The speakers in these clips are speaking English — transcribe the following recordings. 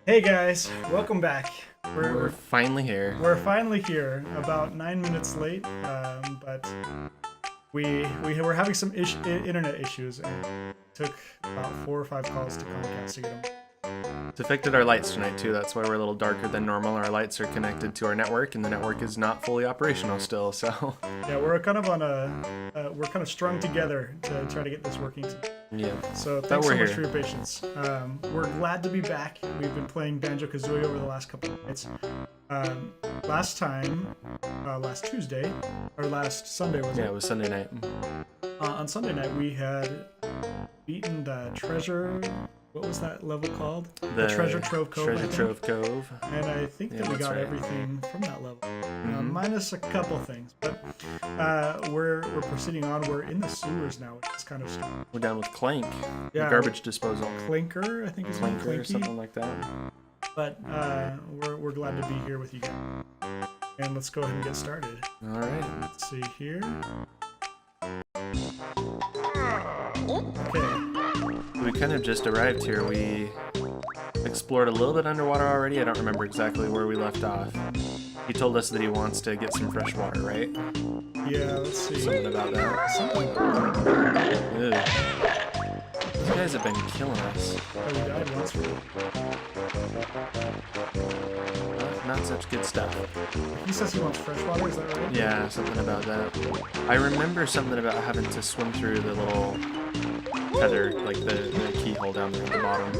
Hey guys, welcome back. We're finally here. We're finally here. About 9 minutes late, but we were having some internet issues, and it took about 4 or 5 calls to Comcast to get them. It's affected our lights tonight too. That's why we're a little darker than normal. Our lights are connected to our network, and the network is not fully operational still. So yeah, we're kind of on we're kind of strung together to try to get this working. yeah. So thanks so much for your patience. We're glad to be back. We've been playing Banjo Kazooie over the last couple of nights. Last Tuesday, or last Sunday was it? Yeah, it was Sunday night. On Sunday night, we had beaten the treasure. What was that level called? The Treasure Trove Cove. Treasure Trove Cove. And I think that we got everything from that level, minus a couple things. But we're proceeding on. We're in the sewers now, which is kind of strange. We're down with Clank, yeah, garbage disposal. Clinker, I think it's Clinker or something like that. But we're glad to be here with you guys. And let's go ahead and get started. All right. Let's see here. Okay. We kind of just arrived here. We explored a little bit underwater already. I don't remember exactly where we left off. He told us that he wants to get some fresh water, right? Yeah, let's see. Something about that. Ew. These guys have been killing us. Oh, we died once. Not such good stuff. He says he wants fresh water, is that right? Yeah, something about that. I remember something about having to swim through the little tether, like the keyhole down there at the bottom.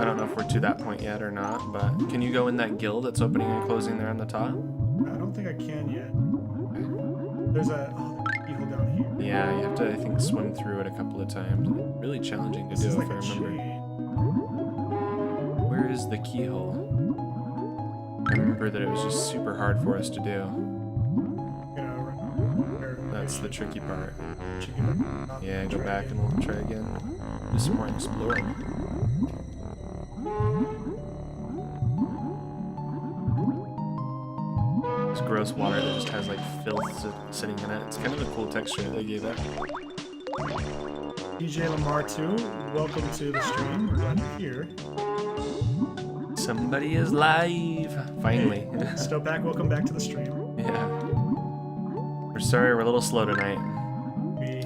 I don't know if we're to that point yet or not, but can you go in that gill that's opening and closing there on the top? I don't think I can yet. There's a keyhole down here. Yeah, you have to, I think, swim through it a couple of times. Really challenging to do, if I remember. Where is the keyhole? I remember that it was just super hard for us to do. That's the tricky part. Yeah, go back and we'll try again. Do some more exploring. It's gross water that just has like filth sitting in it. It's kind of a cool texture that they gave it. DJ Lamar 2, welcome to the stream. We're glad you're here. Somebody is live! Finally. Hey, still back, welcome back to the stream. Yeah. We're sorry, we're a little slow tonight.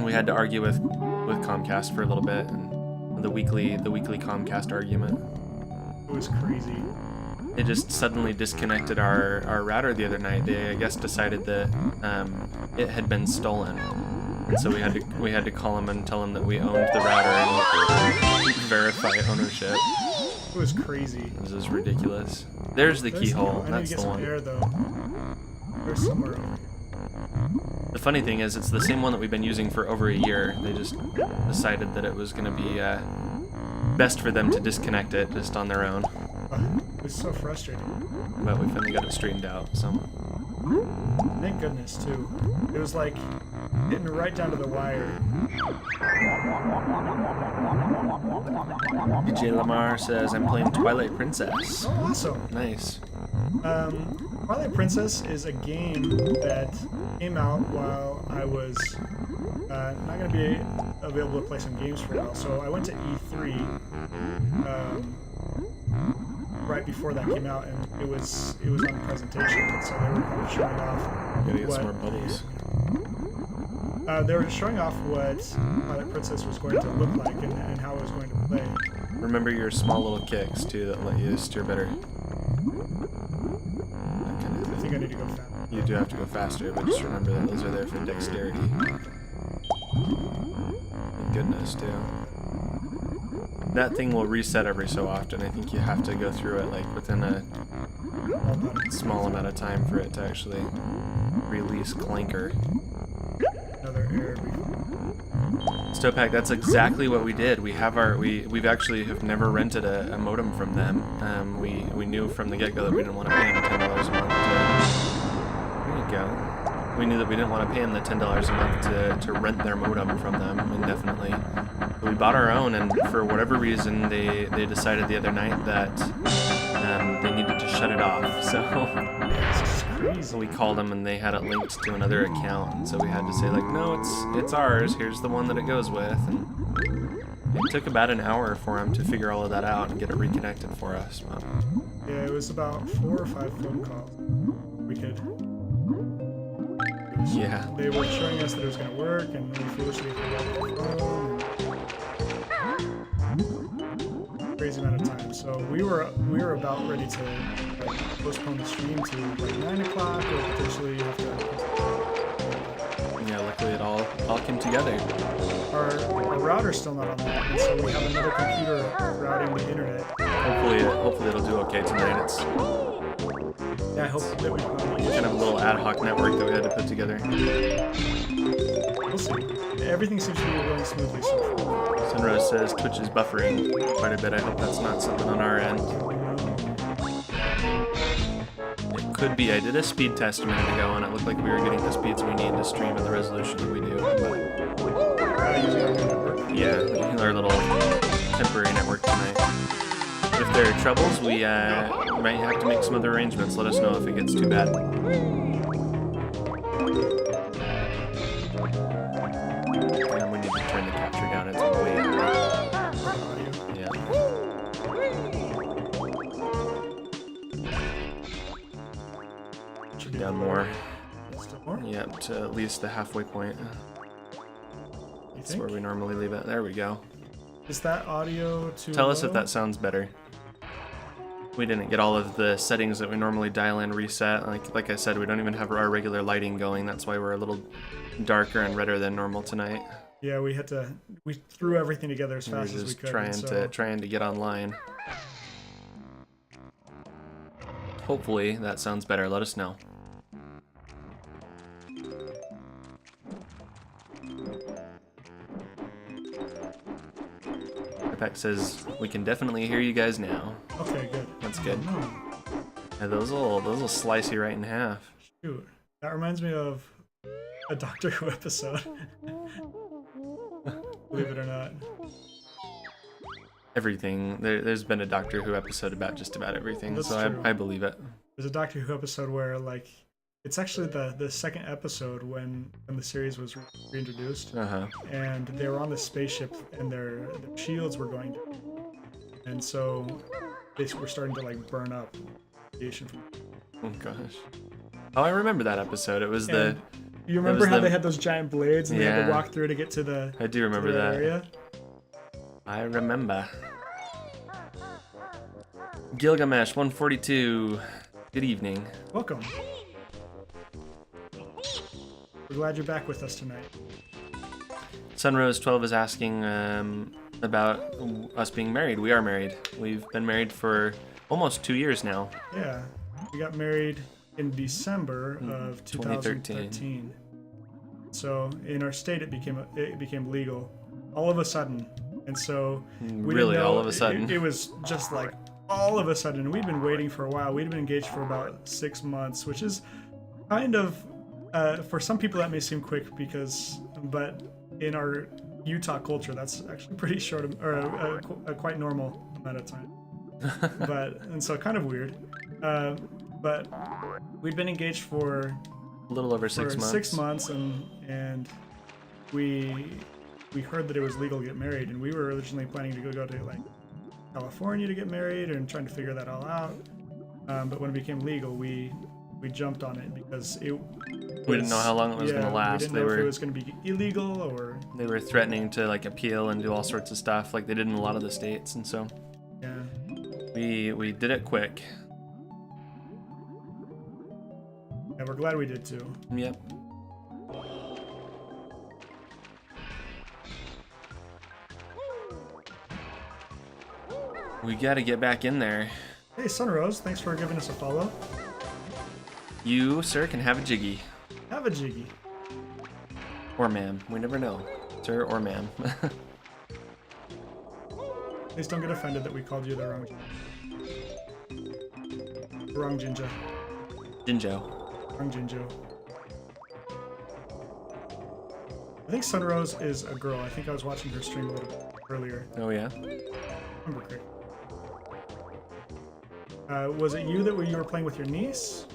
We had to argue with Comcast for a little bit, and the weekly Comcast argument. It was crazy. It just suddenly disconnected our router the other night. They, I guess, decided that it had been stolen, and so we had to call them and tell them that we owned the router and verify ownership. It was crazy. This is ridiculous. There's the keyhole. That's the one. Air, though. There's somewhere over here. The funny thing is, it's the same one that we've been using for over a year. They just decided that it was going to be best for them to disconnect it just on their own. It was so frustrating. But we finally got it straightened out, so. Thank goodness, too. It was like hitting right down to the wire. DJ Lamar says, I'm playing Twilight Princess. Oh, awesome. Nice. Twilight Princess is a game that came out while I was not going to be available to play some games for a while. So I went to E3 right before that came out, and it was on presentation, so they were kind of showing off. Gotta get some more bubbles. They were showing off what Twilight Princess was going to look like and how it was going to play. Remember your small little kicks too that let you steer better. I think I need to go faster. You do have to go faster, but just remember that those are there for dexterity. And goodness, too. That thing will reset every so often. I think you have to go through it like within a small amount of time for it to actually release Clanker. Another error. Stopack, that's exactly what we did. We have we've actually have never rented a modem from them. We knew from the get-go that we didn't want to pay them $10 a month. There you go. We knew that we didn't want to pay them the $10 a month to rent their modem from them indefinitely. So we bought our own, and for whatever reason, they decided the other night that they needed to shut it off. So we called them, and they had it linked to another account, and so we had to say like, no, it's ours. Here's the one that it goes with. And it took about an hour for them to figure all of that out and get it reconnected for us. But yeah, it was about 4 or 5 phone calls. We could. Yeah. They were showing us that it was going to work, and we foolishly forgot the phone. Crazy amount of time. So we were about ready to like postpone the stream to like 9 o'clock, or potentially have to. Yeah, luckily it all came together. Our router's still not online, and so we have another computer routing the internet. Hopefully it'll do okay tonight. It's Yeah, I hope that we kind of a little ad hoc network that we had to put together. We'll see. Everything seems to be going smoothly so far. Sunrose says Twitch is buffering quite a bit. I hope that's not something on our end. It could be. I did a speed test a minute ago, and it looked like we were getting the speeds we need to stream at the resolution that we do. Yeah, our little temporary network tonight. If there are troubles, we might have to make some other arrangements. Let us know if it gets too bad. And we need to turn the capture down. It's way high. Yeah. Down more. Yep, to at least the halfway point. That's where we normally leave it. There we go. Is that audio too Tell low? us if that sounds better. We didn't get all of the settings that we normally dial in reset. Like I said, we don't even have our regular lighting going. That's why we're a little darker and redder than normal tonight. Yeah, we threw everything together as fast as we could. Trying to get online. Hopefully that sounds better. Let us know. Peck says we can definitely hear you guys now. Okay, good. That's good. Yeah, those will slice you right in half. Shoot, that reminds me of a Doctor Who episode. Believe it or not. Everything. There's been a Doctor Who episode about just about everything, That's so true. I believe it. There's a Doctor Who episode where like it's actually the second episode when the series was reintroduced, and they were on the spaceship and their shields were going to, and so they were starting to like burn up. Oh gosh. Oh, I remember that episode. It was and you remember how they had those giant blades and they had to walk through to get to the. I do remember that area. I remember. Gilgamesh 142. Good evening. Welcome. We're glad you're back with us tonight. Sunrose 12 is asking about us being married. We are married. We've been married for almost 2 years now. Yeah, we got married in December of 2013. So in our state, it became legal all of a sudden, and so we really didn't know, all of a sudden. It was just like all of a sudden. We'd been waiting for a while. We'd been engaged for about 6 months, which is kind of for some people that may seem quick but in our Utah culture, that's actually pretty short or a quite normal amount of time. And so kind of weird. But we'd been engaged for a little over 6 months. 6 months, and we heard that it was legal to get married, and we were originally planning to go to like California to get married and trying to figure that all out. But when it became legal, we jumped on it because we didn't know how long it was going to last. We didn't know if it was going to be illegal or. They were threatening to like appeal and do all sorts of stuff like they did in a lot of the states, and so yeah, we did it quick. Yeah, we're glad we did too. Yep. We got to get back in there. Hey, Sunrose, thanks for giving us a follow. You, sir, can have a jiggy. Have a jiggy. Or ma'am. We never know. Sir or ma'am. Please don't get offended that we called you the wrong Jinjo. Jinjo. Wrong Jinjo. I think Sunrose is a girl. I think I was watching her stream a little bit earlier. Oh, yeah? Remember correct. Was it you that you were playing with your niece?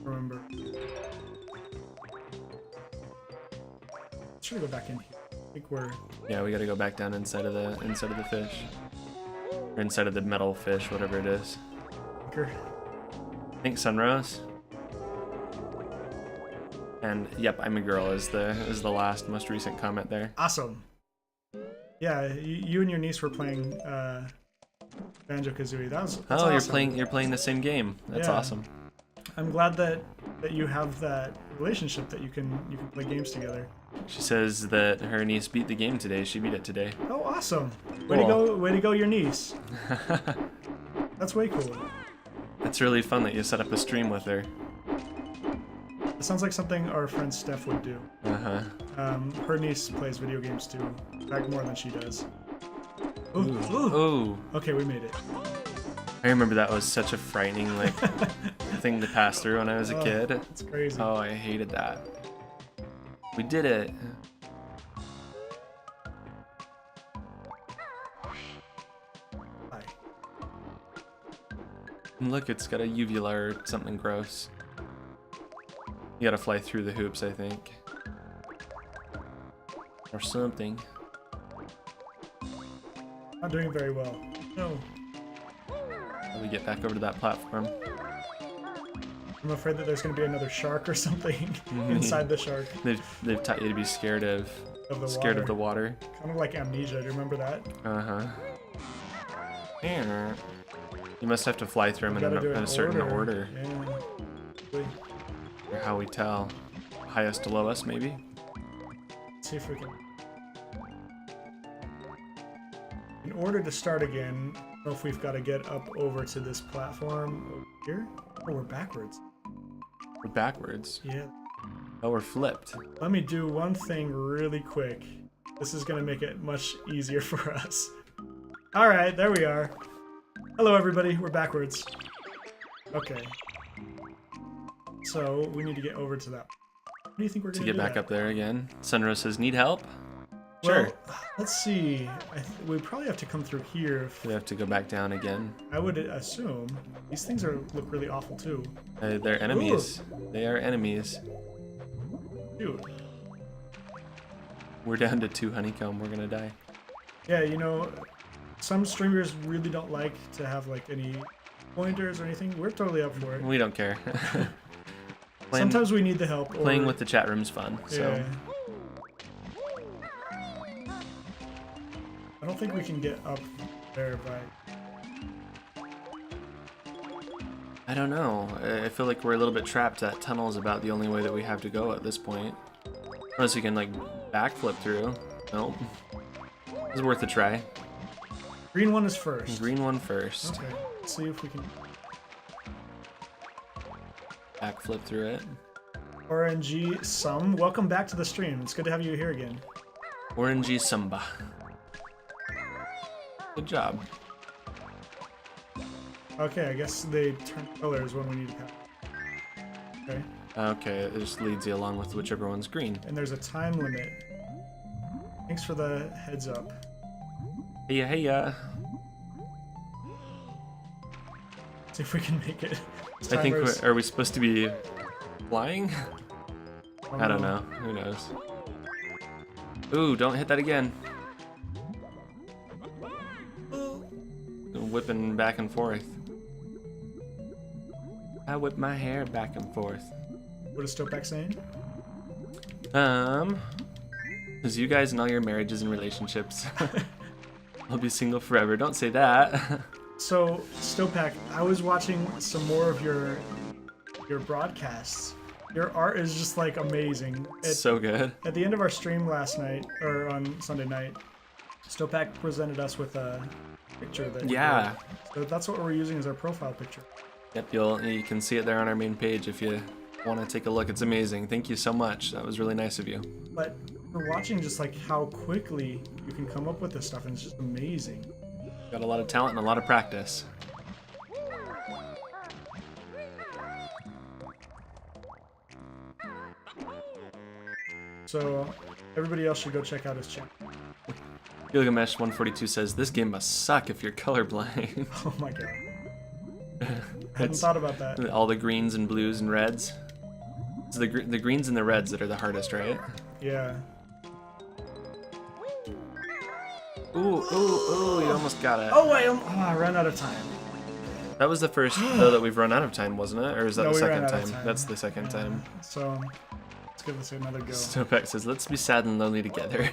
Remember. Let's try to go back in here. I think we're... Yeah, we gotta go back down inside of the fish. Or inside of the metal fish, whatever it is. Anchor. I think Sunrose. And yep, I'm a girl is the last most recent comment there. Awesome. Yeah, you and your niece were playing Banjo Kazooie. That's oh, awesome. you're playing the same game. That's Yeah. awesome. I'm glad that you have that relationship that you can play games together. She says that her niece beat the game today. She beat it today. Oh, awesome! Way Cool. way to go, your niece. That's way cool. It's really fun that you set up a stream with her. It sounds like something our friend Steph would do. Her niece plays video games too, in fact more than she does. Ooh. Ooh. Okay, we made it. I remember that was such a frightening thing to pass through when I was a kid. It's crazy. Oh, I hated that. We did it. Hi. And look, it's got a uvula or something gross. You gotta fly through the hoops, I think. Or something. Not doing very well. No. How do we get back over to that platform? I'm afraid that there's going to be another shark or something inside the shark. They've taught you to be scared of the water. Kind of like Amnesia. Do you remember that? You must have to fly through them in a certain order. Yeah. Or how we tell. Highest to lowest, maybe? Let's see if we can. In order to start again, I don't know if we've got to get up over to this platform over here. Oh, we're backwards. We're backwards. Yeah. Oh, we're flipped. Let me do one thing really quick. This is going to make it much easier for us. All right, there we are. Hello, everybody. We're backwards. Okay. So we need to get over to that. What do you think we're going To get back up there again. Sunrose says, need help? Sure. Well, let's see. We probably have to come through here. We have to go back down again. I would assume. These things look really awful too. They're enemies. Ooh. They are enemies. Dude. We're down to 2 honeycomb. We're gonna die. Yeah, you know, some streamers really don't like to have like any pointers or anything. We're totally up for it. We don't care. Sometimes we need the help. Playing with the chat room's fun. So. Yeah. I don't think we can get up there by... I don't know. I feel like we're a little bit trapped. That tunnel is about the only way that we have to go at this point. Unless we can, like, backflip through. Nope. It's worth a try. Green one is first. Green one first. Okay. Let's see if we can... Backflip through it. RNG Sum, welcome back to the stream. It's good to have you here again. Orangey Samba. Good job. Okay, I guess they turn colors when we need to pass. Okay. Okay, it just leads you along with whichever one's green. And there's a time limit. Thanks for the heads up. Hey-ya, hey-ya. See if we can make it. I think are we supposed to be flying? I don't know. Who knows? Ooh, don't hit that again. Whipping back and forth. I whip my hair back and forth. What is Stopac saying? Because you guys and all your marriages and relationships. I'll be single forever. Don't say that. So, Stopac, I was watching some more of your broadcasts. Your art is just like amazing. So good. At the end of our stream last night, or on Sunday night, Stopak presented us with a picture that. Yeah. So that's what we're using as our profile picture. Yep, you can see it there on our main page if you want to take a look. It's amazing. Thank you so much. That was really nice of you. But we're watching just like how quickly you can come up with this stuff, and it's just amazing. Got a lot of talent and a lot of practice. So everybody else should go check out his channel. Gilgamesh 142 says this game must suck if you're colorblind. Oh my god. I hadn't thought about that. All the greens and blues and reds. It's the greens and the reds that are the hardest, right? Yeah. Ooh, you almost got it. Oh, I ran out of time. That was the first, though, that we've run out of time, wasn't it? Or is that No, the we ran second out of time? time. That's the second time. So let's give this another go. Snowpack says, let's be sad and lonely together.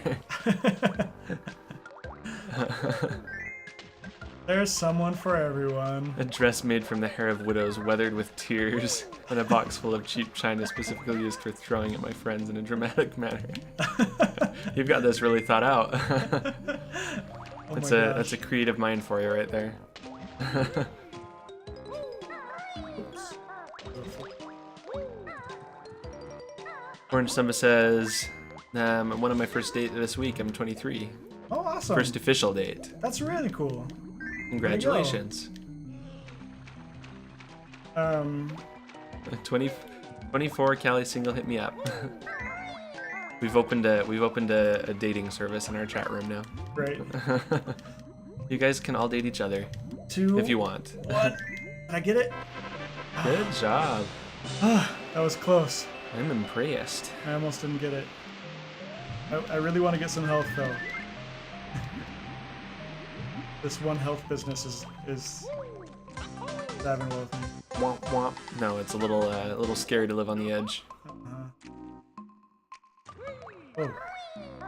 There's someone for everyone. A dress made from the hair of widows, weathered with tears, and a box full of cheap china specifically used for throwing at my friends in a dramatic manner. You've got this really thought out. Oh That's a creative mind for you right there. Orange Summer says, one of my first date this week, I'm 23. Oh, awesome. First official date. That's really cool. Congratulations. 24 Cali single hit me up. We've opened a dating service in our chat room now. Great. You guys can all date each other 2, if you want. 1. Did I get it? Good job. That was close. I'm impressed. I almost didn't get it. I really want to get some health though. This one health business is having well with me. Womp womp. No, it's a little scary to live on the edge. Oh,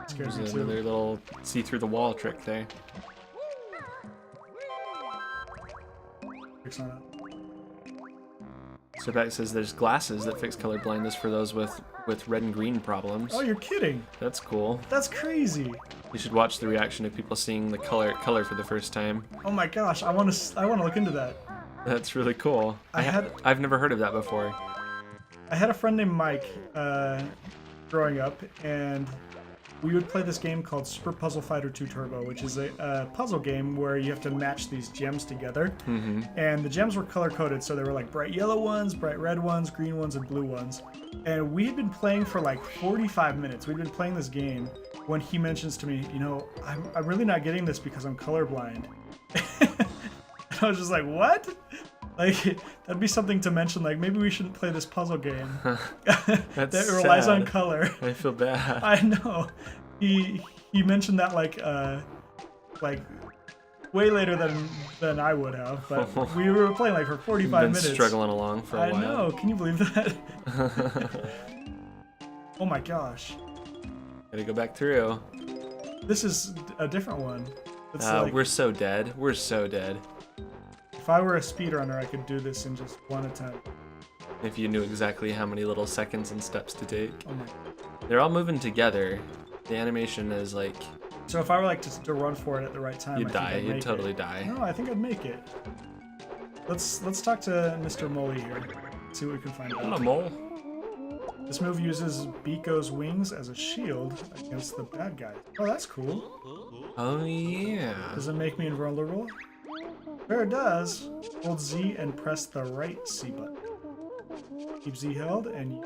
scares me There's too. another little see through the wall trick there. Fix that. Sobek says there's glasses that fix color blindness for those with red and green problems. Oh, you're kidding! That's cool. That's crazy. You should watch the reaction of people seeing the color for the first time. Oh my gosh, I want to look into that. That's really cool. I've never heard of that before. I had a friend named Mike growing up, and we would play this game called Super Puzzle Fighter 2 Turbo, which is a puzzle game where you have to match these gems together. Mm-hmm. And the gems were color-coded, so they were like bright yellow ones, bright red ones, green ones, and blue ones. And we had been playing for like 45 minutes. We'd been playing this game when he mentions to me, you know, I'm really not getting this because I'm colorblind. And I was just like, what? Like, that'd be something to mention, like, maybe we shouldn't play this puzzle game that relies on color. I feel bad. I know. He mentioned that like way later than I would have, but we were playing like for 45 minutes. Struggling along for a while. I know. Can you believe that? Oh my gosh. Gotta go back through. This is a different one. It's like, we're so dead. We're so dead. if I were a speedrunner, I could do this in just one attempt. If you knew exactly how many little seconds and steps to take. Oh my. They're all moving together. The animation is like... So if I were like to run for it at the right time, You'd I think die. I'd You'd make totally it. die. No, I think I'd make it. Let's talk to Mr. Molly here. See what we can find out. Hello, mole. This move uses Biko's wings as a shield against the bad guy. Oh, that's cool. Oh, yeah. Does it make me invulnerable? Sure it does. Hold Z and press the right C button. Keep Z held and...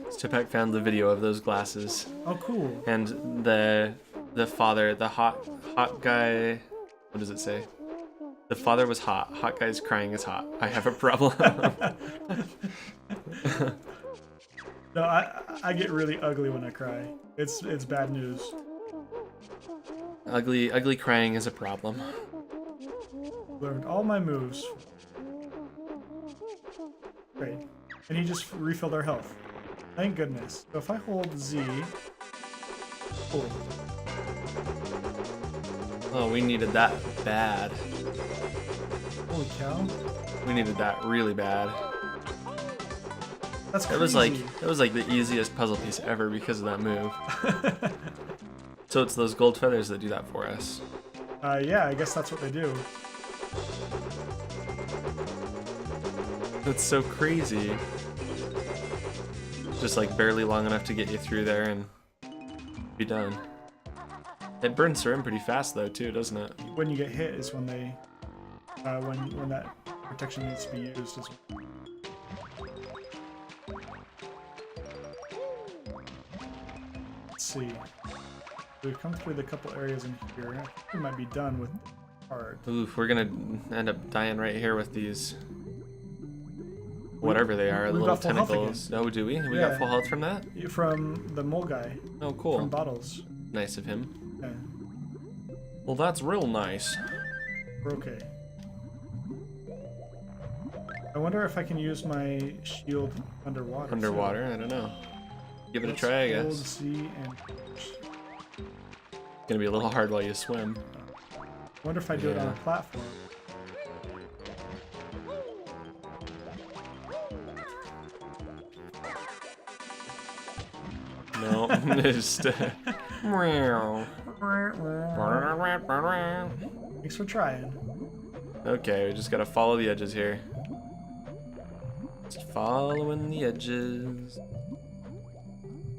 Stupak found the video of those glasses. Oh, cool. And the father, the hot guy... What does it say? The father was hot. Hot guy's crying is hot. I have a problem. No, I get really ugly when I cry. It's bad news. Ugly crying is a problem. Learned all my moves. Great. And he just refilled our health. Thank goodness. So if I hold Z... Cool. Oh, we needed that bad. Holy cow. We needed that really bad. That's crazy. It was like the easiest puzzle piece ever because of that move. So it's those gold feathers that do that for us. Yeah, I guess that's what they do. That's so crazy. Just like barely long enough to get you through there and be done. It burns her in pretty fast though too, doesn't it? When you get hit is when they, when that protection needs to be used as well. Let's see. We've come through the couple areas in here. I think we might be done with the card. Oof, we're gonna end up dying right here with these. Whatever they are, the We've little got full health tentacles. Oh, do we? We Yeah. got full health from that? From the mole guy. Oh, cool. From bottles. Nice of him. Yeah, Well, that's real nice. we're okay. I wonder if I can use my shield underwater. Underwater? I don't know. Give it a Let's try, I hold guess. C and Gonna be a little hard while you swim. I wonder if I do it on a Yeah. platform. No, just. Meow. Thanks for trying. Okay, we just gotta follow the edges here. Just following the edges.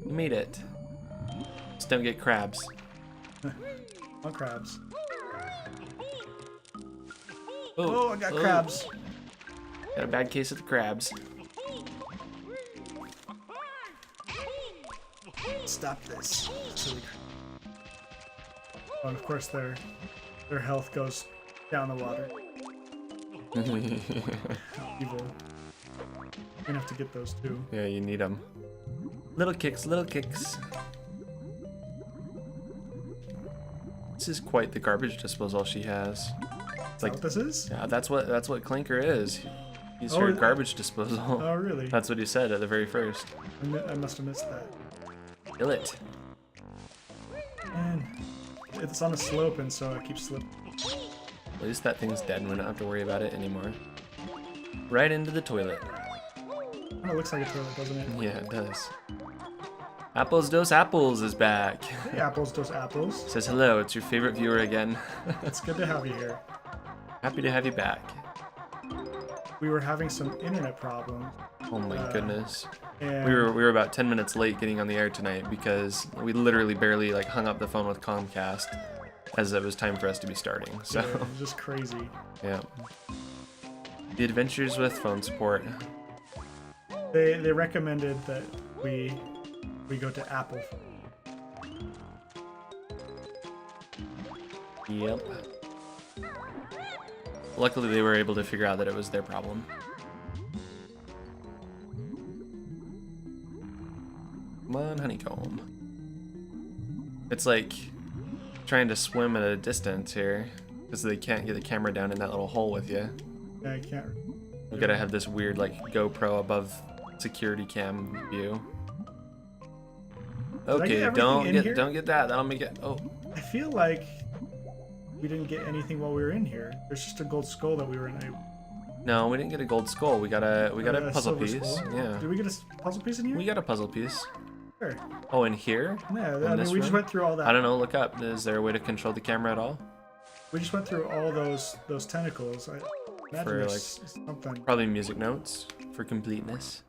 You made it. Just don't get crabs. No crabs. Oh, Oh, I got crabs. Got a bad case of the crabs. Stop this. Silly crap. Oh, and of course their health goes down the water. Evil. You're gonna have to get those too. Yeah, you need them. Little kicks, little kicks. This is quite the garbage disposal she has. It's Like, what this is? yeah, that's what Clinker is. He's Oh, her is- garbage disposal. Oh, really? That's what he said at the very first. I must have missed that. Kill it. Man, it's on a slope, and so I keep slipping. At least that thing's dead and we don't have to worry about it anymore. Right into the toilet. Kind of looks like a toilet, doesn't it? Yeah, it does. Apples Dos Apples is back. Hey, apples, those apples. Says hello, it's your favorite viewer again. It's good to have you here. Happy to have you back. We were having some internet problems, Oh my goodness. and We were about 10 minutes late getting on the air tonight because we literally barely like hung up the phone with Comcast as it was time for us to be starting. So it was just crazy. yeah. The adventures with phone support. They recommended that we go to Apple. Yep. Luckily they were able to figure out that it was their problem. Come on, honeycomb. It's like trying to swim at a distance here because they can't get the camera down in that little hole with you. Yeah, I can't. We gotta have this weird like GoPro above security cam view. I get Okay, everything in here? don't get that. That'll make it. Oh, I feel like we didn't get anything while we were in here. There's just a gold skull that we were in. no, we didn't get a gold skull. We got a puzzle silver piece. skull. Yeah, Did we get a puzzle piece in here? we got a puzzle piece. Sure. Oh, in here? Yeah, I In mean, this we just room? went through all that. I don't know. Look up. Is there a way to control the camera at all? We just went through all those tentacles. I imagine For, there's something. Probably music notes for completeness.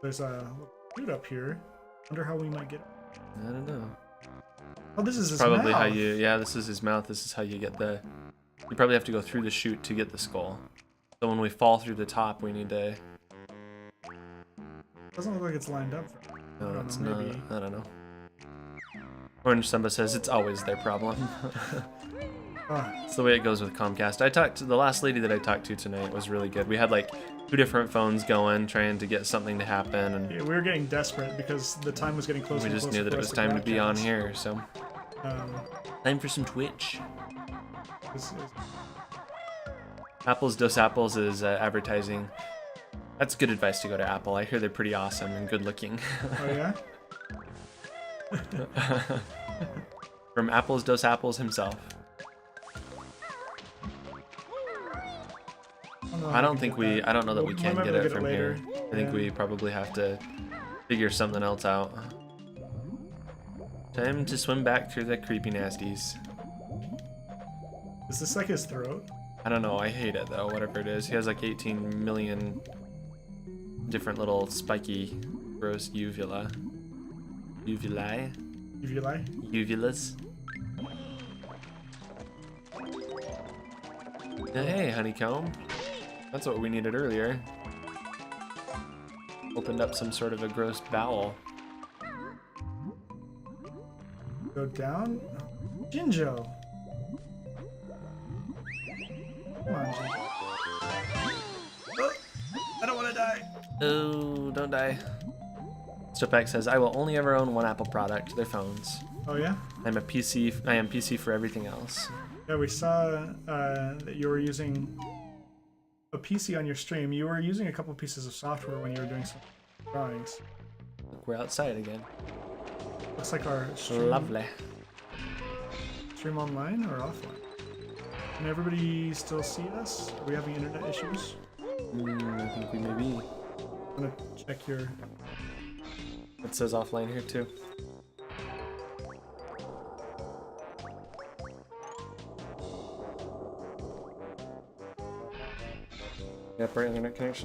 There's a dude up here. Wonder how we might get. I don't know. Oh, this is his Probably mouth. how you. Yeah, this is his mouth. This is how you get the. You probably have to go through the chute to get the skull. So when we fall through the top, we need to. Doesn't look like it's lined up. No, I don't it's know, not. maybe. I don't know. Orange Samba says it's always their problem. Ah, It's the way it goes with Comcast. I talked to the last lady that I talked to tonight was really good. We had like 2 different phones going, trying to get something to happen, and yeah, we were getting desperate because the time was getting closer. we and just closer knew that for it us was time to be on broadcast. here. So Um, time for some Twitch. this is- Apples Dos Apples is advertising. That's good advice to go to Apple. I hear they're pretty awesome and good looking. oh yeah. From Apples Dos Apples himself. I don't think we. I don't know that we can get it from here. I think we probably have to figure something else out. Time to swim back through the creepy nasties. Is this like his throat? I don't know, I hate it though, whatever it is. He has like 18 million different little spiky, gross uvula. Uvulae? Uvulae? Uvulas. Hey, honeycomb. That's what we needed earlier. Opened up some sort of a gross bowel. Go down. Jinjo. Come on, Jinjo. Oh, I don't want to die. Oh, don't die. Stopek says, I will only ever own one Apple product, their phones. Oh yeah? I am PC for everything else. Yeah, we saw that you were using a PC on your stream. You were using a couple pieces of software when you were doing some drawings. Look, we're outside again. Looks like our stream, Lovely. stream online or offline. Can everybody still see us? Are we having internet issues? I think we may be. I'm gonna check your... It says offline here too. Yep, our internet connection